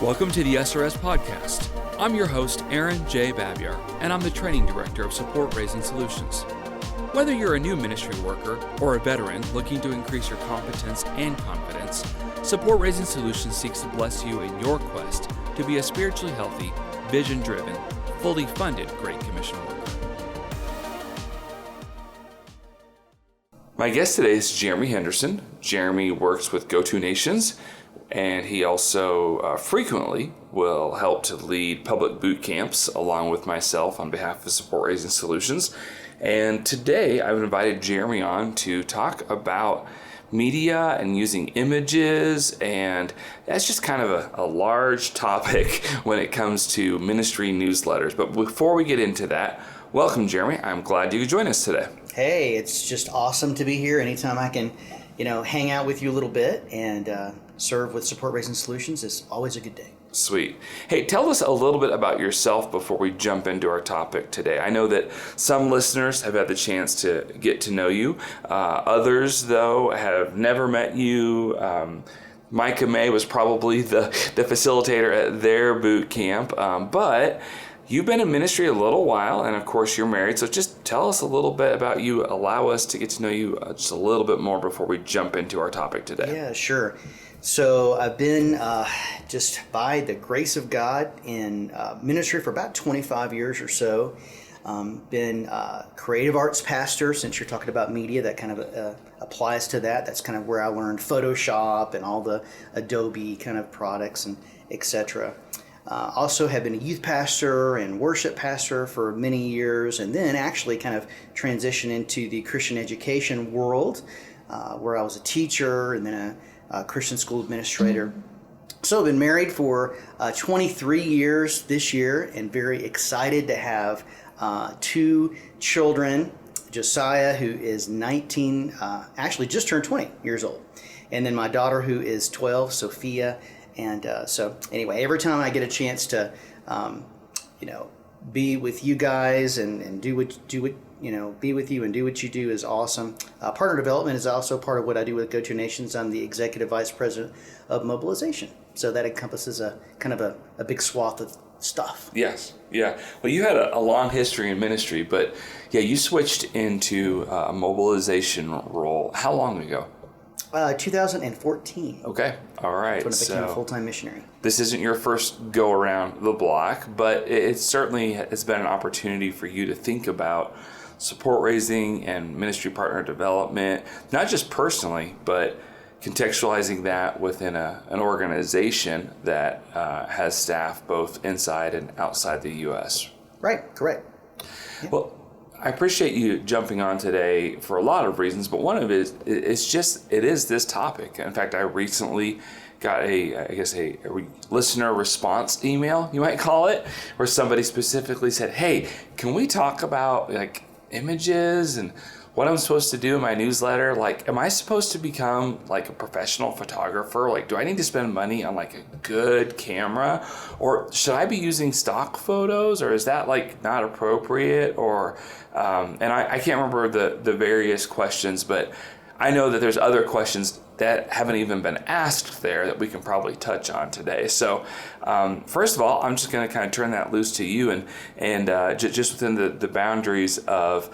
Welcome to the SRS Podcast. I'm your host, Aaron J. Babyar, and I'm the Training Director of Support Raising Solutions. Whether you're a new ministry worker or a veteran looking to increase your competence and confidence, Support Raising Solutions seeks to bless you in your quest to be a spiritually healthy, vision-driven, fully funded Great Commission worker. My guest today is Jeremy Henderson. Jeremy works with Go-To Nations, and he also frequently will help to lead public boot camps along with myself on behalf of Support Raising Solutions. And today I've invited Jeremy on to talk about media and using images, and that's just kind of a large topic when it comes to ministry newsletters. But before we get into that, welcome, Jeremy. I'm glad you could join us today. Hey, it's just awesome to be here. Anytime I can, hang out with you a little bit and serve with Support Raising Solutions is always a good day. Sweet. Hey, tell us a little bit about yourself before we jump into our topic today. I know that some listeners have had the chance to get to know you. Others, though, have never met you. Micah May was probably the facilitator at their boot camp, but you've been in ministry a little while, and of course you're married, so just tell us a little bit about you. Allow us to get to know you just a little bit more before we jump into our topic today. Yeah, sure. So I've been just by the grace of God in ministry for about 25 years or so. Been creative arts pastor, since you're talking about media, that kind of applies to that. That's kind of where I learned Photoshop and all the Adobe kind of products and etc. Also have been a youth pastor and worship pastor for many years, and then actually kind of transitioned into the Christian education world, where I was a teacher and then a Christian school administrator. So I've been married for 23 years this year, and very excited to have two children, Josiah, who is 19, actually just turned 20 years old, and then my daughter, who is 12, Sophia. And so anyway, every time I get a chance to, be with you guys and be with you and do what you do is awesome. Partner development is also part of what I do with Go-To Nations. I'm the Executive Vice President of Mobilization. So that encompasses a kind of a big swath of stuff. Yes. Yeah. Well, you had a long history in ministry, but yeah, you switched into a mobilization role. How long ago? 2014. Okay. All right. That's when I became a full-time missionary. This isn't your first go around the block, but it certainly has been an opportunity for you to think about support raising and ministry partner development, not just personally, but contextualizing that within an organization that has staff both inside and outside the U.S. Right. Correct. Yeah. Well, I appreciate you jumping on today for a lot of reasons, but one of it is this topic. In fact, I recently got a listener response email, you might call it, where somebody specifically said, "Hey, can we talk about like images and what I'm supposed to do in my newsletter? Like, am I supposed to become like a professional photographer? Like, do I need to spend money on like a good camera, or should I be using stock photos, or is that like not appropriate?" Or and I can't remember the various questions, but I know that there's other questions that haven't even been asked there that we can probably touch on today. So first of all, I'm just going to kind of turn that loose to you, and just within the boundaries of,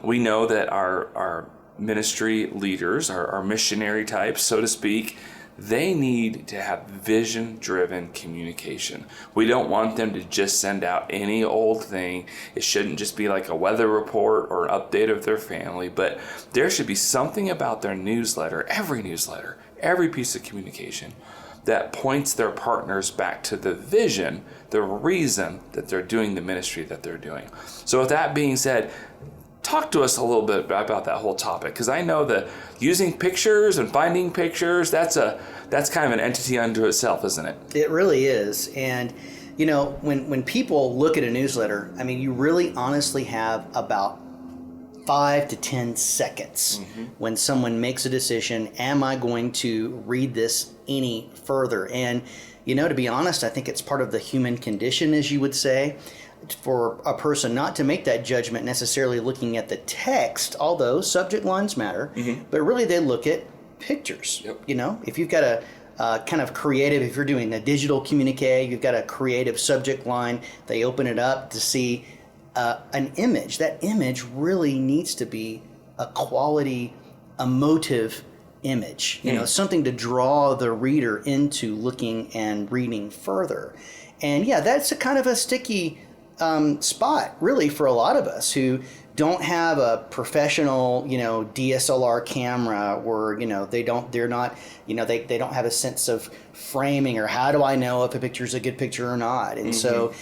we know that our ministry leaders, our missionary types, so to speak, they need to have vision-driven communication. We don't want them to just send out any old thing. It shouldn't just be like a weather report or an update of their family, but there should be something about their newsletter, every piece of communication that points their partners back to the vision, the reason that they're doing the ministry that they're doing. So with that being said, talk to us a little bit about that whole topic, because I know that using pictures and finding pictures, that's kind of an entity unto itself, isn't it? It really is. And when people look at a newsletter, I mean, you really honestly have about 5 to 10 seconds when someone makes a decision, am I going to read this any further? And to be honest, I think it's part of the human condition, as you would say, for a person not to make that judgment necessarily looking at the text, although subject lines matter, but really they look at pictures. Yep. If you've got kind of creative. If you're doing a digital communique, you've got a creative subject line. They open it up to see an image. That image really needs to be a quality, emotive image. Something to draw the reader into looking and reading further. And yeah, that's a kind of a sticky spot, really, for a lot of us who don't have a professional, DSLR camera, or they don't have a sense of framing, or how do I know if a picture is a good picture or not? And so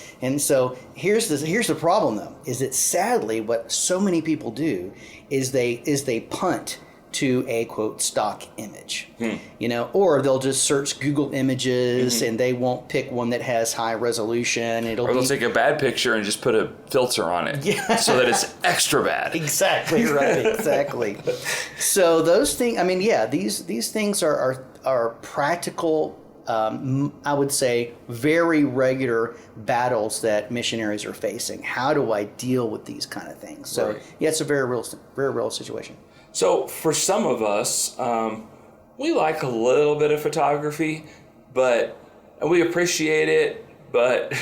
here's the problem, though, is that sadly what so many people do is they punt to a quote stock image, or they'll just search Google Images and they won't pick one that has high resolution. Or they'll take a bad picture and just put a filter on it, so that it's extra bad. Exactly right. Exactly. So those things. I mean, these things are practical. I would say very regular battles that missionaries are facing. How do I deal with these kind of things? So it's a very real situation. So for some of us, we like a little bit of photography, and we appreciate it. But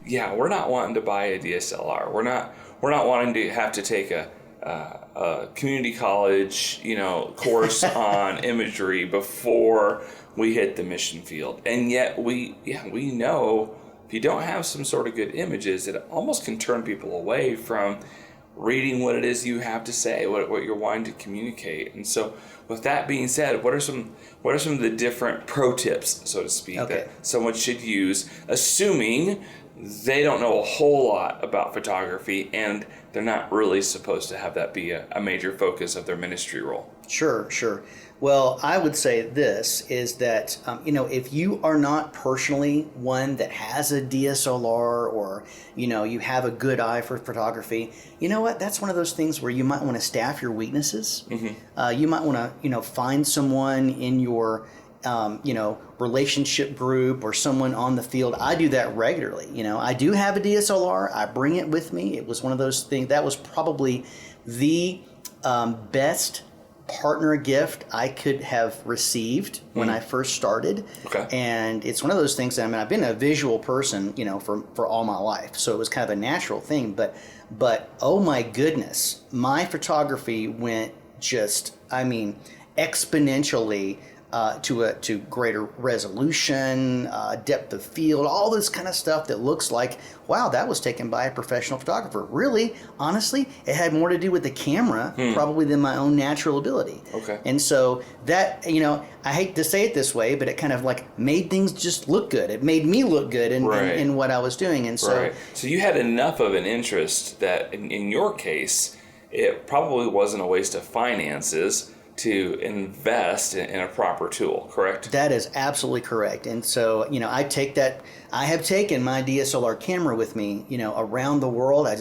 we're not wanting to buy a DSLR. We're not wanting to have to take a community college, course on imagery before we hit the mission field. And yet we know if you don't have some sort of good images, it almost can turn people away from reading what it is you have to say, what you're wanting to communicate. And so with that being said, what are some of the different pro tips, so to speak, that someone should use, assuming they don't know a whole lot about photography and they're not really supposed to have that be a major focus of their ministry role? Sure. Well, I would say this is that, if you are not personally one that has a DSLR, or, you have a good eye for photography, that's one of those things where you might want to staff your weaknesses. You might want to, find someone in your, relationship group or someone on the field. I do that regularly. I do have a DSLR. I bring it with me. It was one of those things that was probably the best partner gift I could have received when I first started. And it's one of those things that, I've been a visual person, for all my life. So it was kind of a natural thing, but oh my goodness, my photography went exponentially to greater resolution, depth of field, all this kind of stuff that looks like, wow, that was taken by a professional photographer. Really, honestly, it had more to do with the camera probably than my own natural ability. And so that, I hate to say it this way, but it kind of made things just look good. It made me look good in what I was doing. And so, so you had enough of an interest that in your case, it probably wasn't a waste of finances to invest in a proper tool, correct? That is absolutely correct. And so, I have taken my DSLR camera with me, around the world. I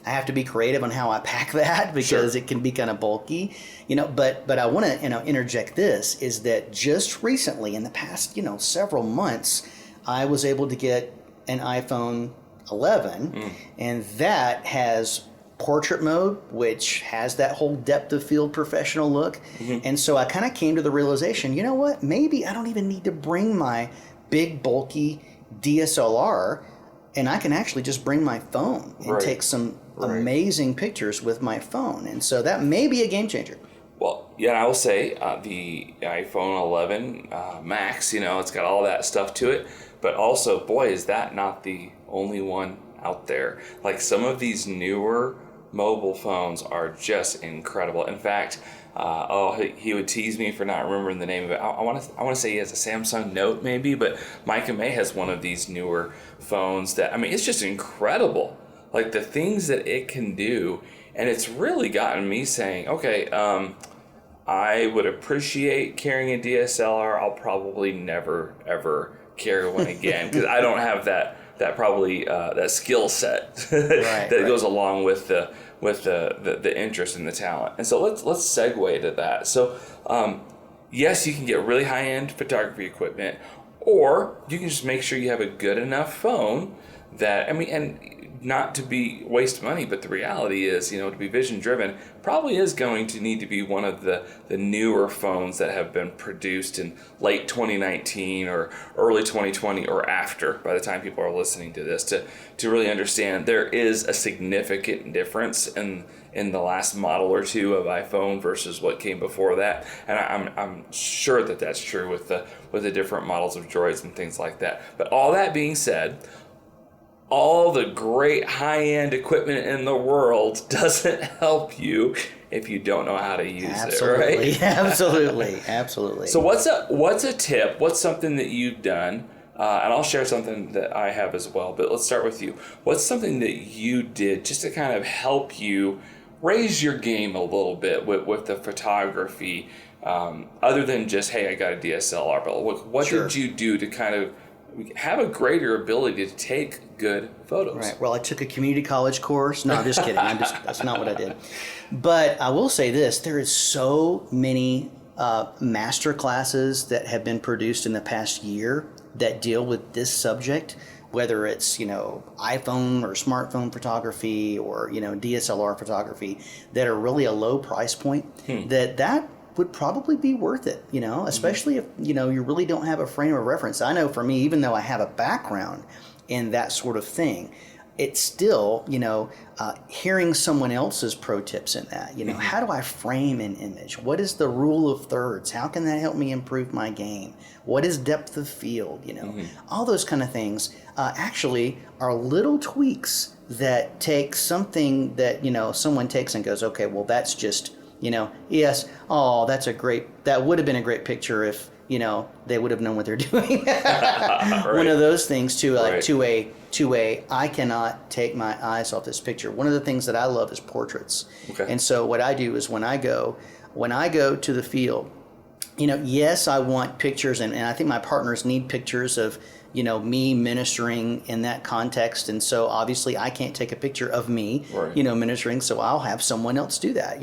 have to be creative on how I pack that because it can be kind of bulky, but I want to, interject this, is that just recently in the past, several months, I was able to get an iPhone 11 and that has portrait mode, which has that whole depth of field professional look. And so I kind of came to the realization, you know what, maybe I don't even need to bring my big bulky DSLR, and I can actually just bring my phone and take some amazing pictures with my phone. And so that may be a game changer. Well, I will say the iPhone 11 Max, it's got all that stuff to it, but also, boy, is that not the only one out there. Some of these newer mobile phones are just incredible. In fact, he would tease me for not remembering the name of it. I want to say he has a Samsung Note maybe, but Micah May has one of these newer phones that, it's just incredible. The things that it can do, and it's really gotten me saying, okay, I would appreciate carrying a DSLR. I'll probably never ever carry one again because I don't have that probably that skill set that goes along with the interest and the talent. And so let's segue to that. So yes, you can get really high-end photography equipment, or you can just make sure you have a good enough phone that, and not to be waste money, but the reality is, to be vision driven probably is going to need to be one of the newer phones that have been produced in late 2019 or early 2020 or after, by the time people are listening to this, to really understand there is a significant difference in the last model or two of iPhone versus what came before that. And I'm sure that that's true with the different models of Droids and things like that. But all that being said, all the great high-end equipment in the world doesn't help you if you don't know how to use it, right? Absolutely. So what's a tip? What's something that you've done? And I'll share something that I have as well, but let's start with you. What's something that you did just to kind of help you raise your game a little bit with the photography, other than just, hey, I got a DSLR, but what Sure. did you do to kind of have a greater ability to take good photos? Right. Well, I took a community college course. No, I'm just kidding. That's not what I did. But I will say this: there is so many master classes that have been produced in the past year that deal with this subject, whether it's iPhone or smartphone photography or DSLR photography, that are really a low price point. That would probably be worth it, especially if you really don't have a frame of reference. I know for me, even though I have a background in that sort of thing, it's still hearing someone else's pro tips in that. How do I frame an image? What is the rule of thirds? How can that help me improve my game? What is depth of field? All those kind of things actually are little tweaks that take something that someone takes and goes, okay, well, that's just yes, that would have been a great picture if they would have known what they're doing. Right. One of those things Right. to a I cannot take my eyes off this picture. One of the things that I love is portraits. Okay. And so what I do is when I go to the field, yes, I want pictures, and I think my partners need pictures of me ministering in that context. And so obviously I can't take a picture of me, Right. ministering. So I'll have someone else do that,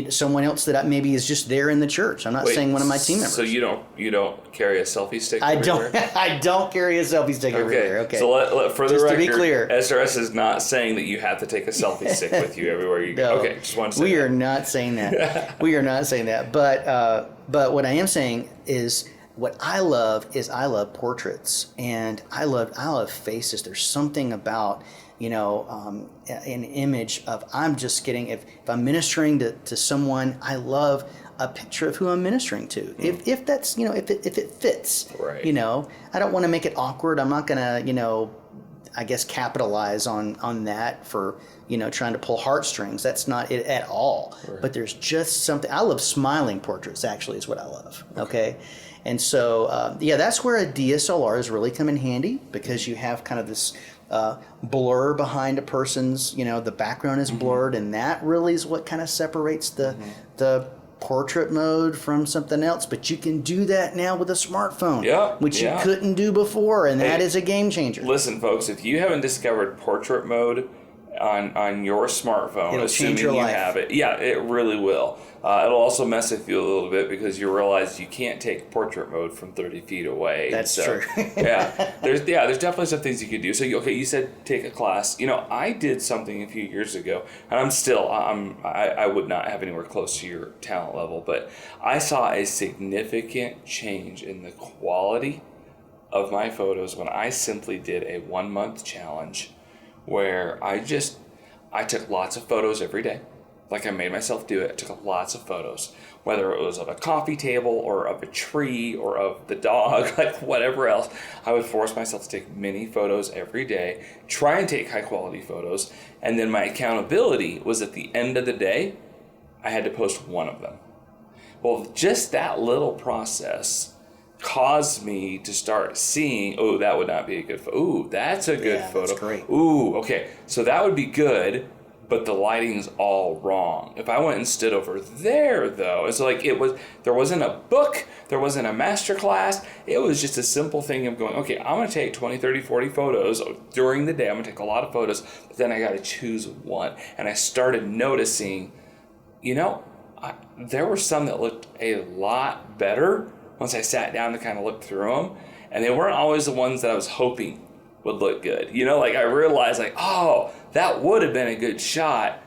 someone else that maybe is just there in the church. I'm not Wait, saying one of my team members. So you don't carry a selfie stick I everywhere? don't. I don't carry a selfie stick everywhere. Okay. So let for the Just record, to be clear, SRS is not saying that you have to take a selfie stick with you everywhere you go. No, Okay, just want to say we that. are not saying that. We are not saying that. But what I am saying is, what I love portraits, and I love faces. There's something about an image of I'm just getting, if I'm ministering to someone, I love a picture of who I'm ministering to. If that's if it fits. Right. I don't want to make it awkward. I'm not gonna I guess capitalize on that for trying to pull heartstrings. That's not it at all. Right. But there's just something. I love smiling portraits. Actually, is what I love. Okay. And so that's where a DSLR has really come in handy, because you have kind of this blur behind a person's. The background is blurred, and that really is what kind of separates the portrait mode from something else. But you can do that now with a smartphone, which you couldn't do before, and that is a game changer. Listen, folks, if you haven't discovered portrait mode on your smartphone, It'll assuming change your you life. have it, it really will. It'll also mess with you a little bit, because you realize you can't take portrait mode from 30 feet away. That's true. There's definitely some things you could do. So you said take a class. I did something a few years ago, and I would not have anywhere close to your talent level, but I saw a significant change in the quality of my photos when I simply did a 1-month challenge, where I took lots of photos every day. Like, I made myself do it. I took lots of photos, whether it was of a coffee table or of a tree or of the dog, like whatever else. I would force myself to take many photos every day, try and take high quality photos, and then my accountability was at the end of the day, I had to post one of them. Well, just that little process caused me to start seeing, oh, that would not be a good photo. Ooh, that's a good photo. That's great. Ooh, okay. So that would be good, but the lighting's all wrong. If I went and stood over there, though, it's like there wasn't a book, there wasn't a master class. It was just a simple thing of going, okay, I'm going to take 20, 30, 40 photos during the day. I'm going to take a lot of photos, but then I got to choose one. And I started noticing, there were some that looked a lot better once I sat down to kind of look through them. And they weren't always the ones that I was hoping would look good. Like I realized like, oh, that would have been a good shot,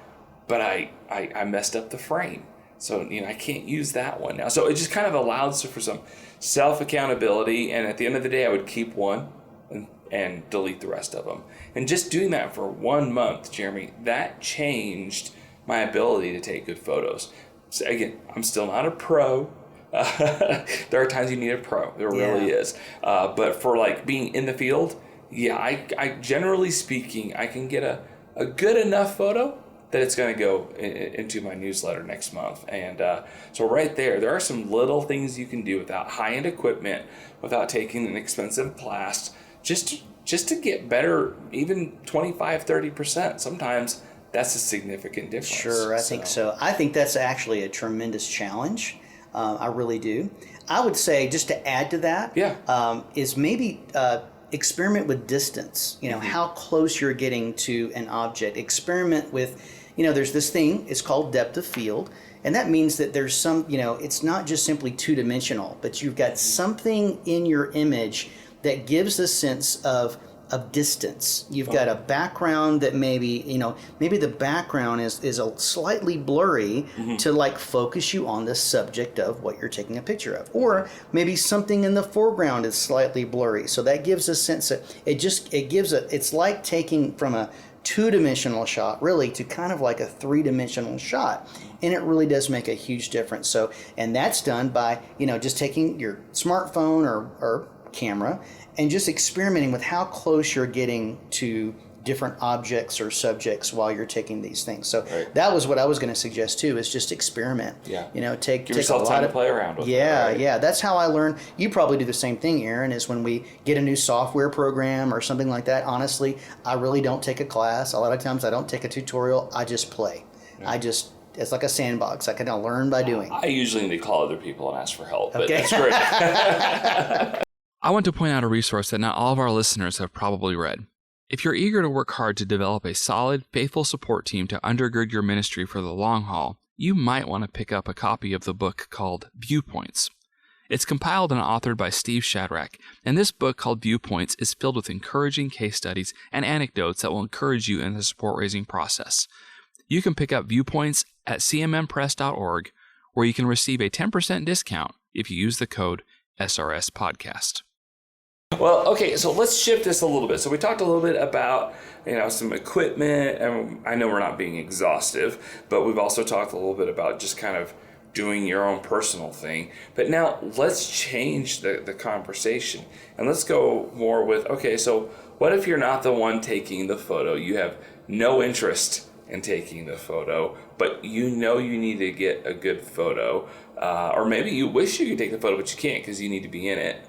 but I messed up the frame. So, I can't use that one now. So it just kind of allows for some self-accountability. And at the end of the day, I would keep one and delete the rest of them. And just doing that for 1 month, Jeremy, that changed my ability to take good photos. So again, I'm still not a pro. There are times you need a pro. There really is. But for like being in the field, I generally speaking, I can get a good enough photo that it's going to go into my newsletter next month. And so right there are some little things you can do without high-end equipment, without taking an expensive class, just to get better, even 25-30%. Sometimes that's a significant difference. Sure, I think so. I think that's actually a tremendous challenge. I really do. I would say, just to add to that, is maybe experiment with distance. How close you're getting to an object. Experiment with, there's this thing, it's called depth of field. And that means that there's some, it's not just simply two-dimensional, but you've got something in your image that gives a sense of distance. You've got a background that maybe the background is a slightly blurry to like focus you on the subject of what you're taking a picture of. Or maybe something in the foreground is slightly blurry. So that gives a sense that it's like taking from a two-dimensional shot really to kind of like a three-dimensional shot. And it really does make a huge difference. So, and that's done by, just taking your smartphone or camera and just experimenting with how close you're getting to different objects or subjects while you're taking these things. So that was what I was going to suggest too, is just experiment. Give yourself time to play around with it. Yeah. That's how I learn. You probably do the same thing, Aaron, is when we get a new software program or something like that. Honestly, I really don't take a class. A lot of times I don't take a tutorial. I just play. It's like a sandbox. I kind of learn by doing. I usually need to call other people and ask for help, but that's great. I want to point out a resource that not all of our listeners have probably read. If you're eager to work hard to develop a solid, faithful support team to undergird your ministry for the long haul, you might want to pick up a copy of the book called Viewpoints. It's compiled and authored by Steve Shadrack, and this book called Viewpoints is filled with encouraging case studies and anecdotes that will encourage you in the support raising process. You can pick up Viewpoints at cmmpress.org, where you can receive a 10% discount if you use the code SRS Podcast. Well, okay, so let's shift this a little bit. So we talked a little bit about, some equipment, and I know we're not being exhaustive, but we've also talked a little bit about just kind of doing your own personal thing. But now let's change the conversation, and let's go more with, okay, so what if you're not the one taking the photo? You have no interest in taking the photo, but you need to get a good photo, or maybe you wish you could take the photo, but you can't because you need to be in it.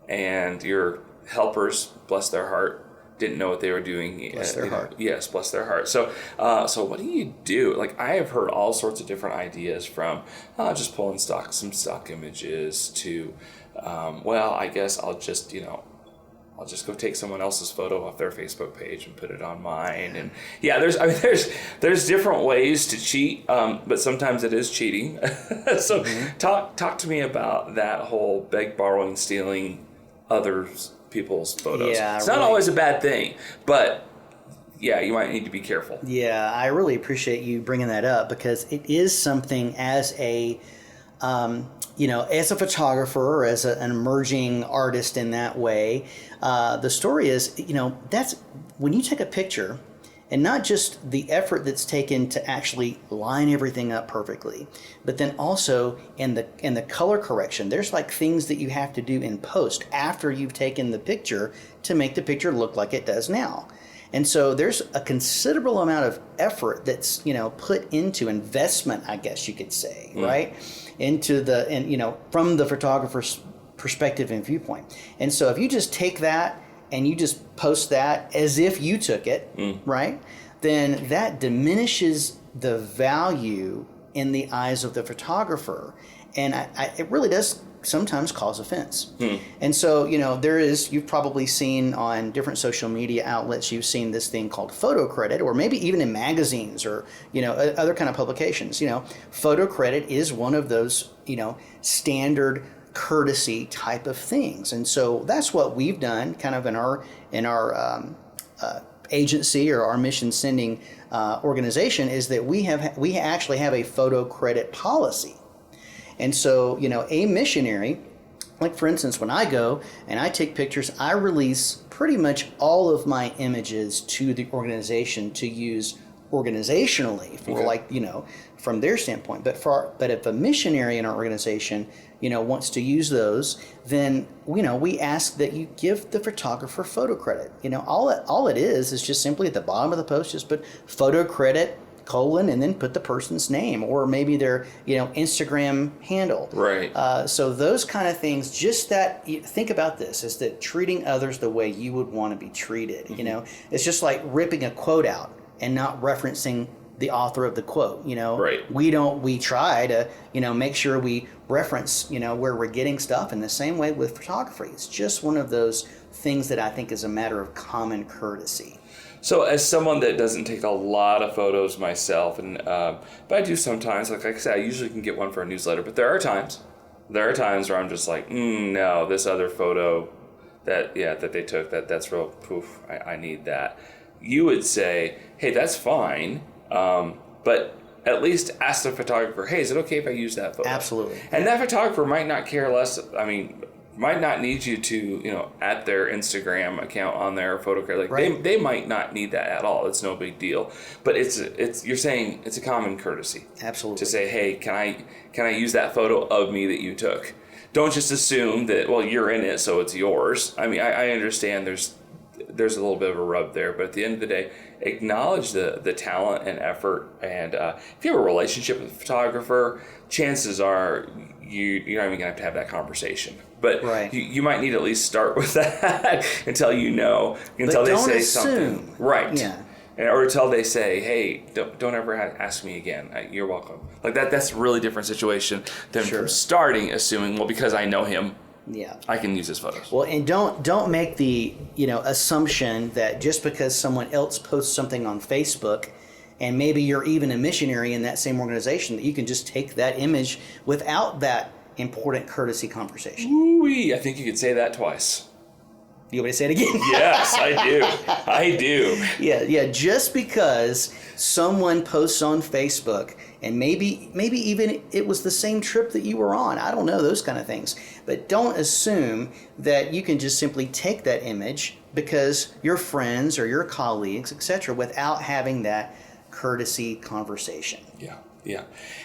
And your helpers, bless their heart, didn't know what they were doing. Bless their heart. Yes, bless their heart. So what do you do? Like, I have heard all sorts of different ideas, from just pulling some stock images to, I guess I'll just go take someone else's photo off their Facebook page and put it on mine. And there's different ways to cheat, but sometimes it is cheating. So talk to me about that whole beg, borrowing, stealing people's photos. It's not always a bad thing, but you might need to be careful. Yeah, I really appreciate you bringing that up, because it is something as a as a photographer or as an emerging artist in that way. The story is, that's when you take a picture, and not just the effort that's taken to actually line everything up perfectly, but then also in the color correction. There's like things that you have to do in post after you've taken the picture to make the picture look like it does now. And so there's a considerable amount of effort that's, put into investment, I guess you could say, right? From the photographer's perspective and viewpoint. And so if you just take that and you just post that as if you took it, right? Then that diminishes the value in the eyes of the photographer. And it really does sometimes cause offense. And so, you've probably seen on different social media outlets, you've seen this thing called photo credit, or maybe even in magazines or, other kind of publications. Photo credit is one of those, standard courtesy type of things. And so that's what we've done kind of in our agency or our mission sending organization, is that we actually have a photo credit policy. And so, a missionary, like for instance, when I go and I take pictures, I release pretty much all of my images to the organization to use organizationally for from their standpoint. But if a missionary in our organization, wants to use those, then, we ask that you give the photographer photo credit. All it is just simply at the bottom of the post, just put photo credit, and then put the person's name or maybe their, Instagram handle. Right. So those kind of things, just that, think about this, is that treating others the way you would want to be treated. Mm-hmm. It's just like ripping a quote out and not referencing the author of the quote. Right. We try to, make sure we reference, where we're getting stuff. In the same way with photography, it's just one of those things that I think is a matter of common courtesy. So as someone that doesn't take a lot of photos myself, and but I do sometimes, like I said, I usually can get one for a newsletter, but there are times where I'm just like, no, this other photo that they took, that's real poof, I need that. You would say, hey, that's fine, but at least ask the photographer, hey, is it okay if I use that photo? Absolutely. And that photographer might not care less, might not need you to, at their Instagram account on their photo credit. Right. They might not need that at all. It's no big deal. But you're saying it's a common courtesy. Absolutely. To say, hey, can I use that photo of me that you took? Don't just assume that, well, you're in it, so it's yours. I understand there's a little bit of a rub there, but at the end of the day, acknowledge the talent and effort. And if you have a relationship with a photographer, chances are you're not even going to have that conversation. But right. you might need to at least start with that until until they say something. Right. Yeah. Or until they say, hey, don't ever ask me again. You're welcome. Like that's a really different situation than from starting assuming, well, because I know him, I can use his photos. Well, and don't make the assumption that just because someone else posts something on Facebook, and maybe you're even a missionary in that same organization, that you can just take that image without that important courtesy conversation. Ooh-wee, I think you could say that twice. You want me to say it again? Yes, I do. Yeah. Just because someone posts on Facebook, and maybe even it was the same trip that you were on. I don't know, those kind of things. But don't assume that you can just simply take that image because your friends or your colleagues, etc., without having that courtesy conversation. Yeah.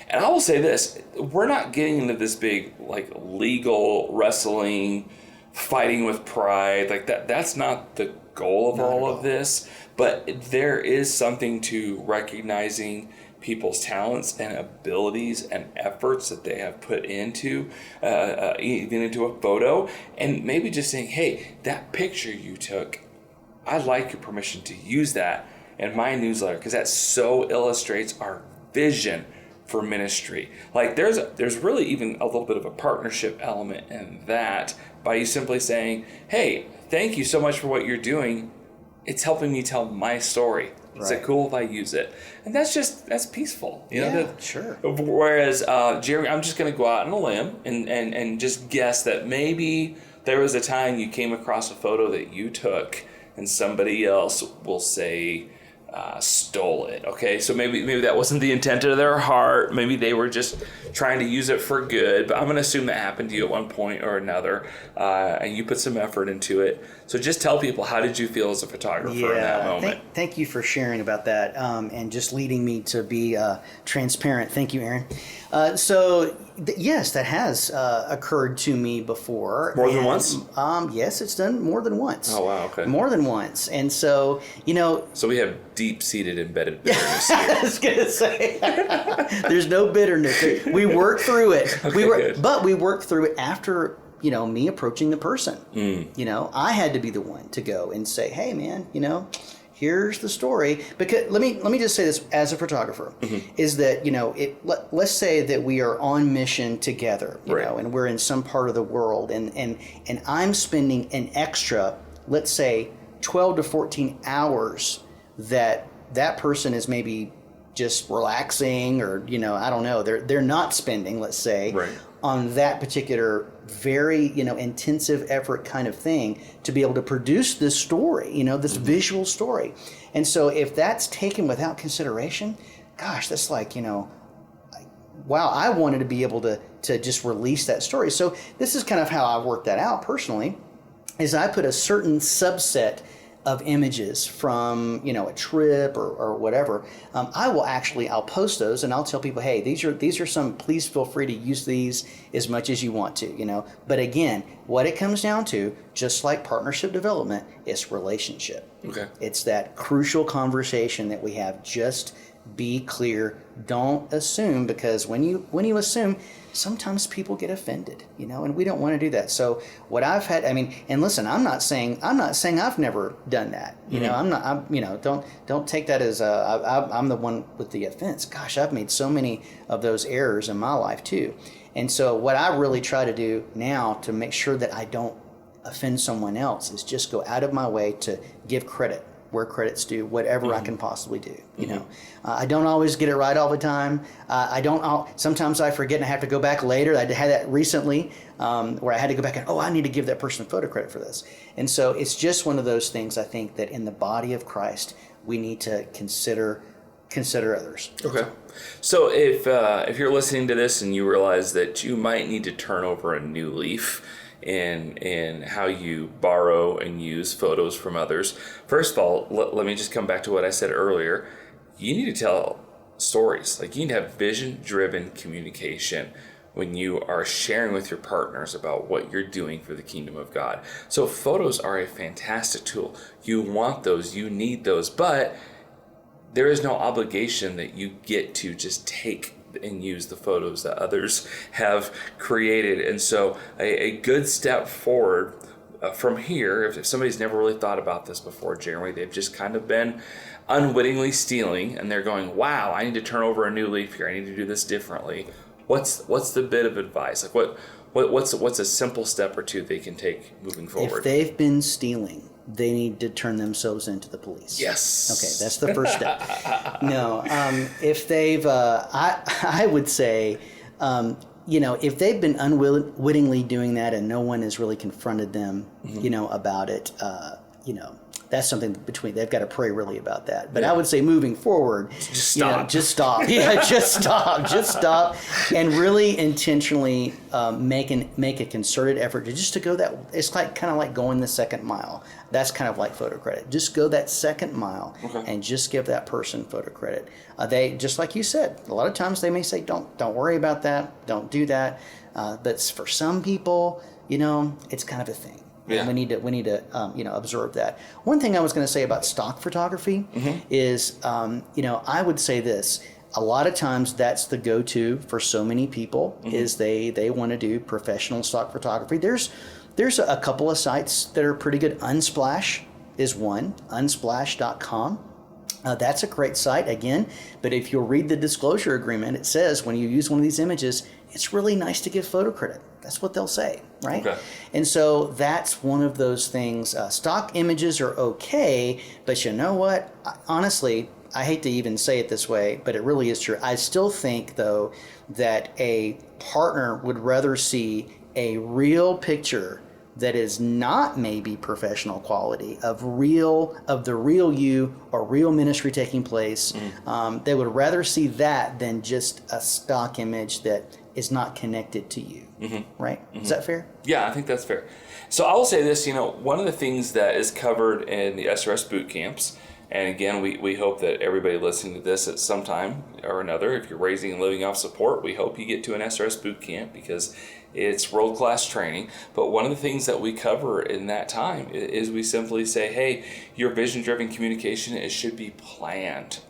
And I will say this, we're not getting into this big legal wrestling, fighting with pride, that's not the goal of all of this, but there is something to recognizing people's talents and abilities and efforts that they have put into even into a photo, and maybe just saying, hey, that picture you took, I'd like your permission to use that in my newsletter because that so illustrates our vision for ministry. There's really even a little bit of a partnership element in that, by you simply saying, hey, thank you so much for what you're doing. It's helping me tell my story. Is it cool if I use it? And that's peaceful. Sure. Whereas, Jeremy, I'm just going to go out on a limb and just guess that maybe there was a time you came across a photo that you took and somebody else will say, stole it. Okay, so maybe that wasn't the intent of their heart. Maybe they were just trying to use it for good. But I'm going to assume that happened to you at one point or another, and you put some effort into it. So just tell people, how did you feel as a photographer in that moment? Thank you for sharing about that, and just leading me to be transparent. Thank you, Aaron. Yes, that has occurred to me before. More than once? Yes, it's done more than once. Oh, wow, okay. More than once. And so, So we have deep-seated embedded bitterness here. I was going to say, there's no bitterness. We worked through it. Okay, But we worked through it after, me approaching the person. I had to be the one to go and say, hey, man, here's the story. Because let me just say this as a photographer, is that, let's say that we are on mission together, and we're in some part of the world, and I'm spending an extra, let's say, 12 to 14 hours that person is maybe just relaxing, or I don't know, they're not spending, let's say, on that particular very, intensive effort kind of thing to be able to produce this story, this visual story. And so if that's taken without consideration, gosh, that's like, wow, I wanted to be able to just release that story. So this is kind of how I worked that out personally, is I put a certain subset of images from, a trip or whatever. I'll post those and I'll tell people, hey, these are some, please feel free to use these as much as you want to, But again, what it comes down to, just like partnership development, is relationship. Okay. It's that crucial conversation that we have. Just be clear. Don't assume, because when you assume, sometimes people get offended, and we don't want to do that. So what I've had, and listen, I'm not saying I've never done that. Don't take that as I'm the one with the offense. Gosh, I've made so many of those errors in my life too. And so what I really try to do now to make sure that I don't offend someone else is just go out of my way to give credit where credit's due, whatever I can possibly do. I don't always get it right all the time. Sometimes I forget and I have to go back later. I had that recently where I had to go back and, I need to give that person photo credit for this. And so it's just one of those things, I think, that in the body of Christ, we need to consider others. Okay. So if you're listening to this and you realize that you might need to turn over a new leaf in how you borrow and use photos from others. First of all, let me just come back to what I said earlier. You need to tell stories. Like, you need to have vision-driven communication when you are sharing with your partners about what you're doing for the kingdom of God. So photos are a fantastic tool. You want those, you need those, but there is no obligation that you get to just take and use the photos that others have created. And so a good step forward from here, if somebody's never really thought about this before, Jeremy, they've just kind of been unwittingly stealing, and they're going, wow, I need to turn over a new leaf here, I need to do this differently. What's the bit of advice? Like what's a simple step or two they can take moving forward? If they've been stealing, they need to turn themselves into the police. Yes. Okay, that's the first step. No, if they've, I would say, if they've been unwittingly doing that and no one has really confronted them, about it, that's something they've got to pray really about that. But I would say moving forward, just stop. Just stop. Yeah, just stop, and really intentionally make a concerted effort to go that. It's kind of like going the second mile. That's kind of like photo credit. Just go that second mile and just give that person photo credit. They, just like you said, a lot of times they may say, don't worry about that, don't do that. But for some people, it's kind of a thing. Yeah. And we need to observe that. One thing I was going to say about stock photography is, I would say this. A lot of times that's the go-to for so many people is they want to do professional stock photography. There's a couple of sites that are pretty good. Unsplash is one, unsplash.com. That's a great site, again, but if you'll read the disclosure agreement, it says when you use one of these images, it's really nice to give photo credit. That's what they'll say, right? Okay. And so that's one of those things. Stock images are okay, but you know what? Honestly, I hate to even say it this way, but it really is true. I still think, though, that a partner would rather see a real picture that is not maybe professional quality of the real you or real ministry taking place. They would rather see that than just a stock image that is not connected to you. Right? Is that fair? Yeah, I think that's fair. So I will say this, one of the things that is covered in the SRS boot camps, and again, we hope that everybody listening to this at some time or another, if you're raising and living off support, we hope you get to an SRS boot camp because it's world-class training. But one of the things that we cover in that time is we simply say, hey, your vision-driven communication, it should be planned.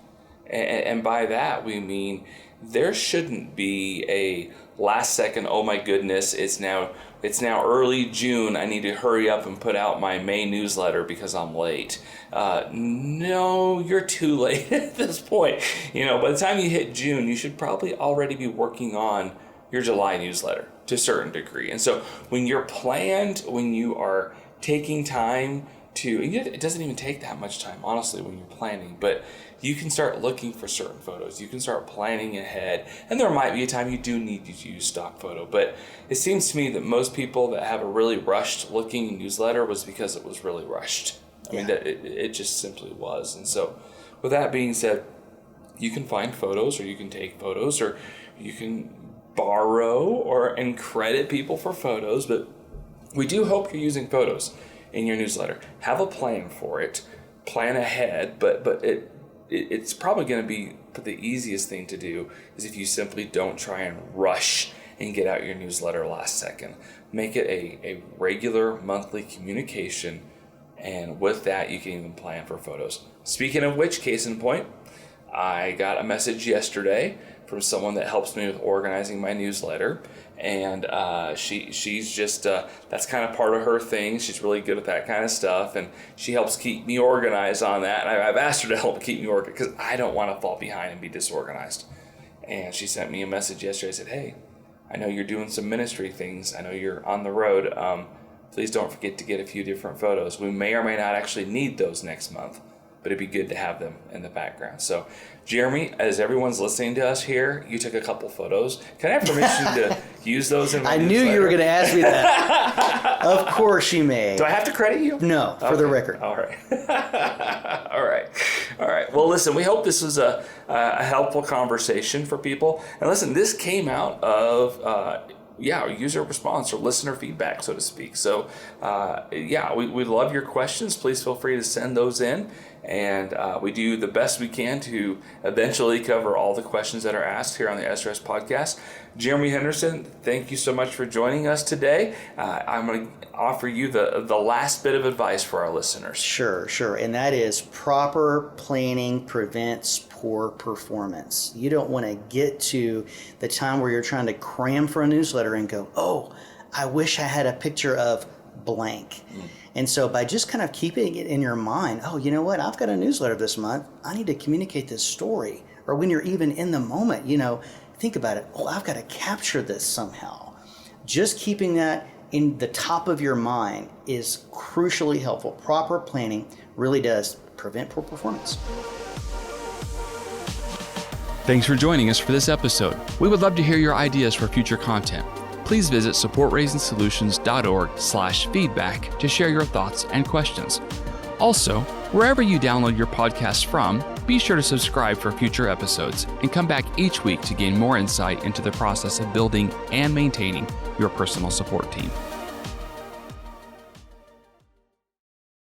And by that, we mean there shouldn't be a last second, oh my goodness, it's now early June, I need to hurry up and put out my May newsletter because I'm late. No, you're too late at this point. By the time you hit June, you should probably already be working on your July newsletter to a certain degree. And so when you're planned, when you are taking time it doesn't even take that much time, honestly, when you're planning, but you can start looking for certain photos. You can start planning ahead, and there might be a time you do need to use stock photo, but it seems to me that most people that have a really rushed looking newsletter was because it was really rushed. I mean, it just simply was. And so with that being said, you can find photos, or you can take photos, or you can borrow and credit people for photos, but we do hope you're using photos in your newsletter. Have a plan for it, plan ahead, but it's probably going to be the easiest thing to do is if you simply don't try and rush and get out your newsletter last second. Make it a regular monthly communication, and with that you can even plan for photos. Speaking of which, case in point, I got a message yesterday from someone that helps me with organizing my newsletter, and she's just that's kind of part of her thing. She's really good at that kind of stuff, and she helps keep me organized on that. And I've asked her to help keep me organized because I don't want to fall behind and be disorganized. And she sent me a message yesterday. I said, hey, I know you're doing some ministry things. I know you're on the road. Please don't forget to get a few different photos. We may or may not actually need those next month, but it'd be good to have them in the background. So, Jeremy, as everyone's listening to us here, you took a couple photos. Can I have permission to use those in my newsletter? I knew you were going to ask me that. Of course you may. Do I have to credit you? No, for the record. All right. All right. Well, listen, we hope this was a helpful conversation for people. And listen, this came out of user response or listener feedback, so to speak. So, we love your questions. Please feel free to send those in. And we do the best we can to eventually cover all the questions that are asked here on the SRS podcast. Jeremy Henderson, thank you so much for joining us today. I'm going to offer you the last bit of advice for our listeners. Sure. And that is proper planning prevents poor performance. You don't want to get to the time where you're trying to cram for a newsletter and go, oh, I wish I had a picture of blank. And so by just kind of keeping it in your mind, oh, you know what, I've got a newsletter this month. I need to communicate this story. Or when you're even in the moment, think about it. Oh, I've got to capture this somehow. Just keeping that in the top of your mind is crucially helpful. Proper planning really does prevent poor performance. Thanks for joining us for this episode. We would love to hear your ideas for future content. Please visit supportraisinSolutions.org/feedback to share your thoughts and questions. Also, wherever you download your podcast from, be sure to subscribe for future episodes and come back each week to gain more insight into the process of building and maintaining your personal support team.